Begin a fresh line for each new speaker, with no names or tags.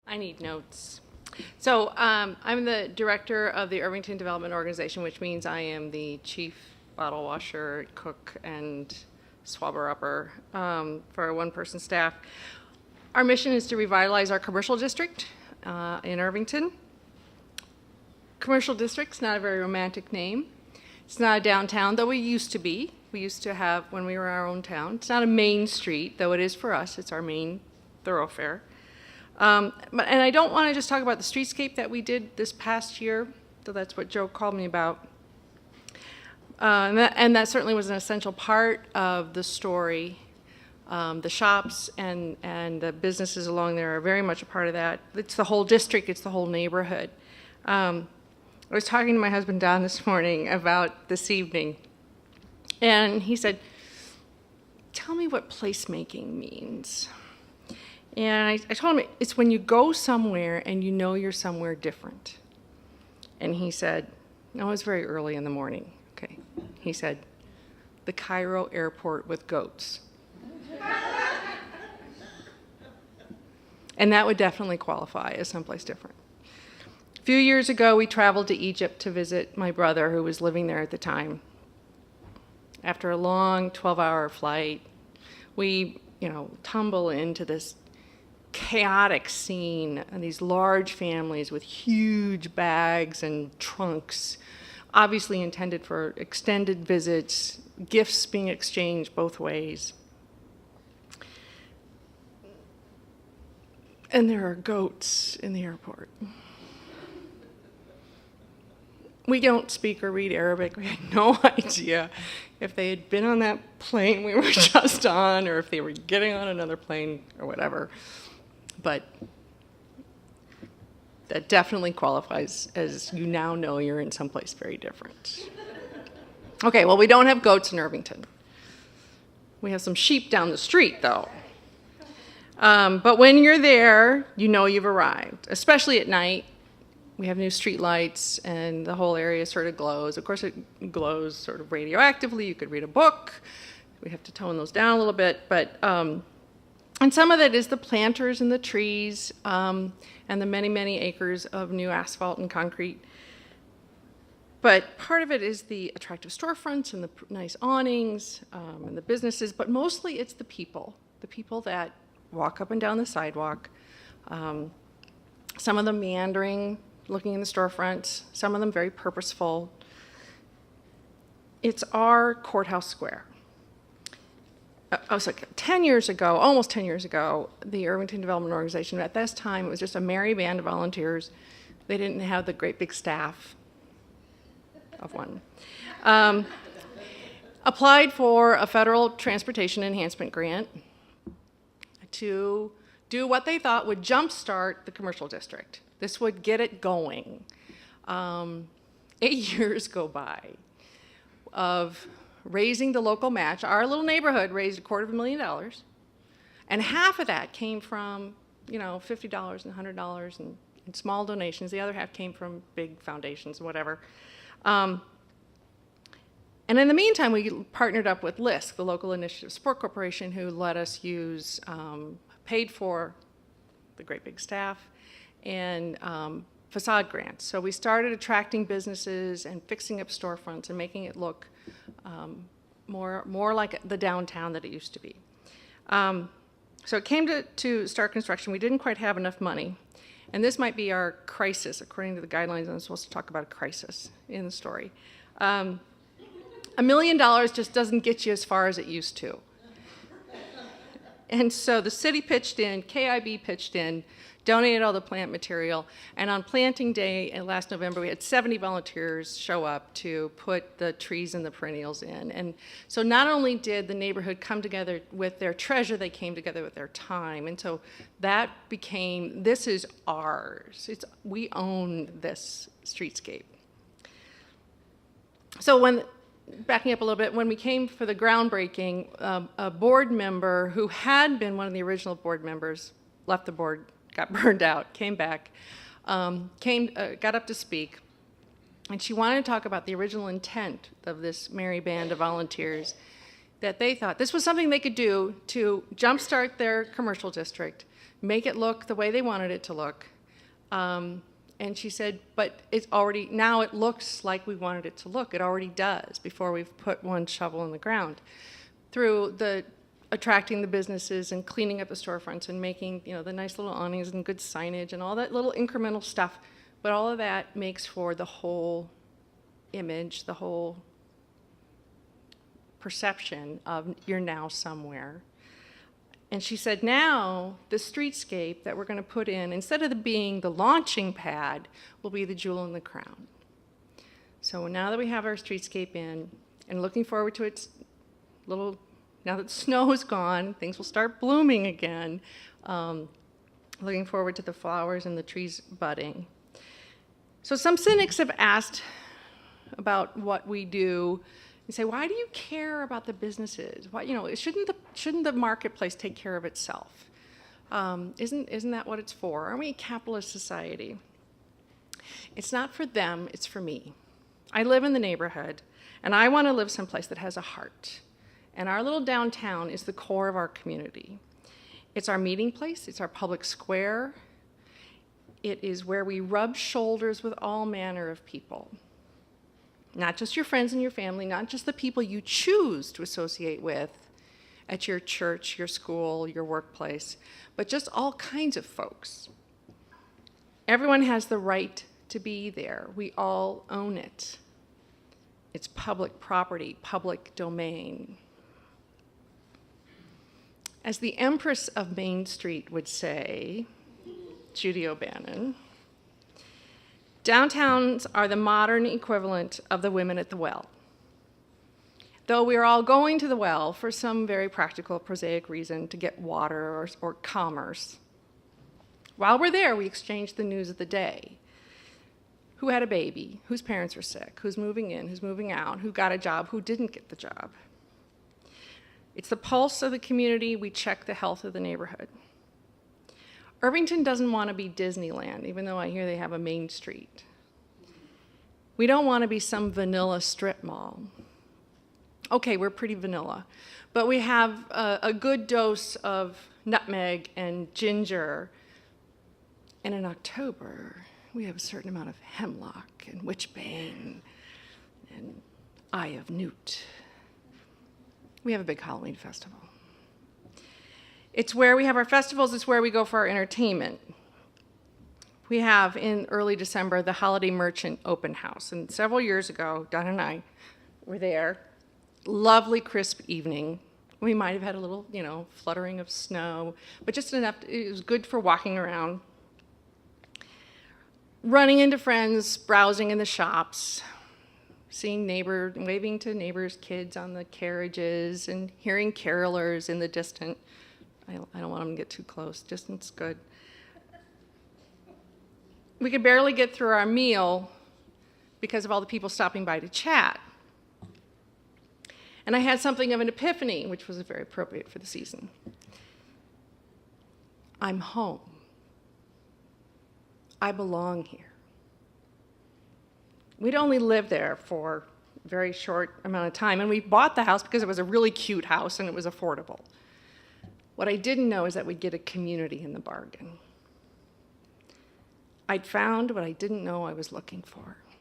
I need notes. So I'm the director of the Irvington Development Organization, which means I am the chief bottle washer, cook, and swabber-upper for a one-person staff. Our mission is to revitalize our commercial district in Irvington. Commercial district's not a very romantic name. It's not a downtown, though we used to be. We used to have when we were our own town. It's not a main street, though it is for us. It's our main thoroughfare. And I don't want to just talk about the streetscape that we did this past year, so that's what Joe called me about. And that certainly was an essential part of the story. The shops and the businesses along there are very much a part of that. It's the whole district, it's the whole neighborhood. I was talking to my husband Don this morning about this evening, and he said, "Tell me what placemaking means." And I told him it's when you go somewhere and you know you're somewhere different. And he said, no, it was very early in the morning. Okay. He said, the Cairo airport with goats. And that would definitely qualify as someplace different. A few years ago, we traveled to Egypt to visit my brother who was living there at the time. After a long 12-hour flight, we, tumble into this chaotic scene and these large families with huge bags and trunks, obviously intended for extended visits, gifts being exchanged both ways. And there are goats in the airport. We don't speak or read Arabic. We had no idea if they had been on that plane we were just on or if they were getting on another plane or whatever. But that definitely qualifies as you now know you're in someplace very different. Okay, well, we don't have goats in Irvington. We have some sheep down the street, though. But when you're there, you know you've arrived, especially at night. We have new street lights, and the whole area sort of glows. Of course, it glows sort of radioactively. You could read a book. We have to tone those down a little bit, but and some of it is the planters and the trees and the many, many acres of new asphalt and concrete. But part of it is the attractive storefronts and the nice awnings and the businesses, but mostly it's the people that walk up and down the sidewalk, some of them meandering, looking in the storefronts, some of them very purposeful. It's our courthouse square. I was like 10 years ago, almost 10 years ago, the Irvington Development Organization, at this time, it was just a merry band of volunteers. They didn't have the great big staff of one. Applied for a federal transportation enhancement grant to do what they thought would jumpstart the commercial district. This would get it going. 8 years go by of raising the local match. Our little neighborhood raised $250,000, and half of that came from, $50 and $100 and small donations. The other half came from big foundations, whatever. And in the meantime, we partnered up with LISC, the Local Initiative Support Corporation, who let us use, paid for the great big staff, and facade grants. So we started attracting businesses and fixing up storefronts and making it look more like the downtown that it used to be. So it came to start construction. We didn't quite have enough money. And this might be our crisis. According to the guidelines, I'm supposed to talk about a crisis in the story. $1 million just doesn't get you as far as it used to. And so the city pitched in, KIB pitched in, donated all the plant material, and on planting day last November, we had 70 volunteers show up to put the trees and the perennials in. And so not only did the neighborhood come together with their treasure, they came together with their time. And so that became, this is ours. We own this streetscape. So backing up a little bit, when we came for the groundbreaking, a board member who had been one of the original board members left the board, got burned out, came back, got up to speak, and she wanted to talk about the original intent of this merry band of volunteers, that they thought this was something they could do to jumpstart their commercial district, make it look the way they wanted it to look. And she said, but it's already, now it looks like we wanted it to look. It already does before we've put one shovel in the ground. Through the attracting the businesses and cleaning up the storefronts and making, the nice little awnings and good signage and all that little incremental stuff. But all of that makes for the whole image, the whole perception of you're now somewhere. And she said, now the streetscape that we're going to put in, instead of being the launching pad, will be the jewel in the crown. So now that we have our streetscape in, and looking forward to its little, now that snow is gone, things will start blooming again. Looking forward to the flowers and the trees budding. So some cynics have asked about what we do. You say, why do you care about the businesses? Why, shouldn't the marketplace take care of itself? Isn't that what it's for? Aren't we a capitalist society? It's not for them, it's for me. I live in the neighborhood, and I want to live someplace that has a heart. And our little downtown is the core of our community. It's our meeting place, it's our public square. It is where we rub shoulders with all manner of people. Not just your friends and your family, not just the people you choose to associate with at your church, your school, your workplace, but just all kinds of folks. Everyone has the right to be there. We all own it. It's public property, public domain. As the Empress of Main Street would say, Judy O'Bannon, downtowns are the modern equivalent of the women at the well. Though we are all going to the well for some very practical, prosaic reason to get water or commerce. While we're there, we exchange the news of the day. Who had a baby? Whose parents were sick? Who's moving in? Who's moving out? Who got a job? Who didn't get the job? It's the pulse of the community. We check the health of the neighborhood. Irvington doesn't want to be Disneyland, even though I hear they have a Main Street. We don't want to be some vanilla strip mall. Okay, we're pretty vanilla, but we have a good dose of nutmeg and ginger. And in October, we have a certain amount of hemlock and witchbane and eye of newt. We have a big Halloween festival. It's where we have our festivals, it's where we go for our entertainment. We have, in early December, the Holiday Merchant Open House. And several years ago, Don and I were there. Lovely, crisp evening. We might have had a little, fluttering of snow, but just enough, it was good for walking around. Running into friends, browsing in the shops, seeing neighbors, waving to neighbors' kids on the carriages, and hearing carolers in the distance. I don't want them to get too close. Distance good. We could barely get through our meal because of all the people stopping by to chat. And I had something of an epiphany, which was very appropriate for the season. I'm home. I belong here. We'd only lived there for a very short amount of time, and we bought the house because it was a really cute house and it was affordable. What I didn't know is that we'd get a community in the bargain. I'd found what I didn't know I was looking for.